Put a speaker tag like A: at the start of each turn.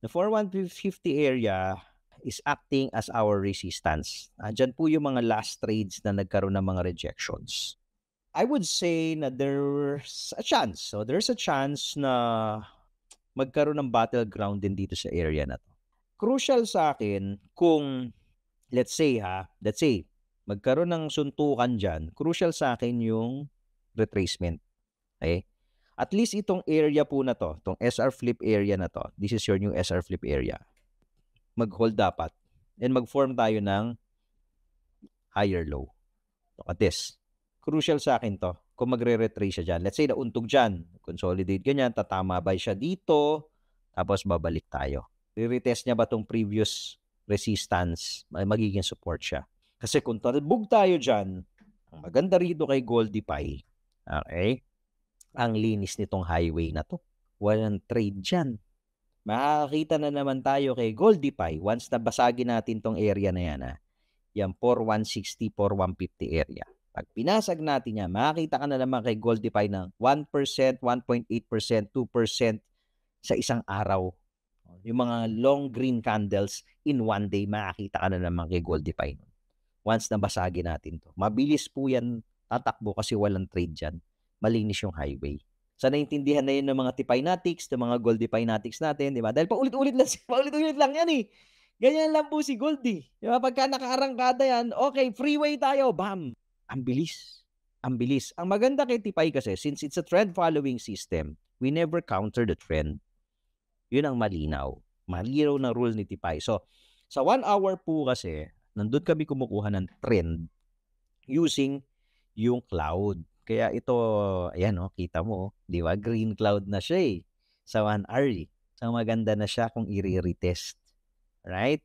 A: The 4150 area is acting as our resistance. Diyan po yung mga last trades na nagkaroon ng mga rejections. I would say na there's a chance. So there's a chance na magkaroon ng battleground din dito sa area na to. Crucial sa akin kung let's say magkaroon ng suntukan dyan, crucial sa akin yung retracement. Okay? At least itong area po na to, itong SR flip area na to, this is your new SR flip area. Mag-hold dapat and mag-form tayo ng higher low. Look at this. Crucial sa akin to. Kung magre-retrace siya dyan. Let's say nauntog dyan. Consolidate ganyan. Tatama ba siya dito? Tapos babalik tayo. I-retest niya ba itong previous resistance? Magiging support siya. Kasi kung talbog tayo dyan, ang maganda rito kay Goldify, okay, ang linis nitong highway na to. Walang trade dyan. Makakakita na naman tayo kay Goldify once na basagin natin tong area na yan. Yan, 4160, 4150 area. Pag pinasag natin yan, makakita ka na naman kay Goldify ng 1%, 1.8%, 2% sa isang araw. Yung mga long green candles in one day, makakita ka na naman kay Goldify. Once na basagin natin to. Mabilis po yan tatakbo kasi walang trade dyan. Malinis yung highway. Sa naintindihan na yun ng mga Tipinatics, ng mga Goldifynatics natin, di ba? Dahil paulit-ulit lang yan eh. Ganyan lang po si Goldie. Di ba? Pagka nakaarangkada yan, okay, freeway tayo, bam! Ang bilis. Ang bilis. Ang maganda kay Tipay kasi, since it's a trend-following system, we never counter the trend. Yun ang malinaw. Malinaw na rule ni Tipay. So, sa 1 hour po kasi, nandun kami kumukuha ng trend using yung cloud. Kaya ito, ayan kita mo, di ba? Green cloud na siya sa 1 hour. So, maganda na siya kung i-retest. Right?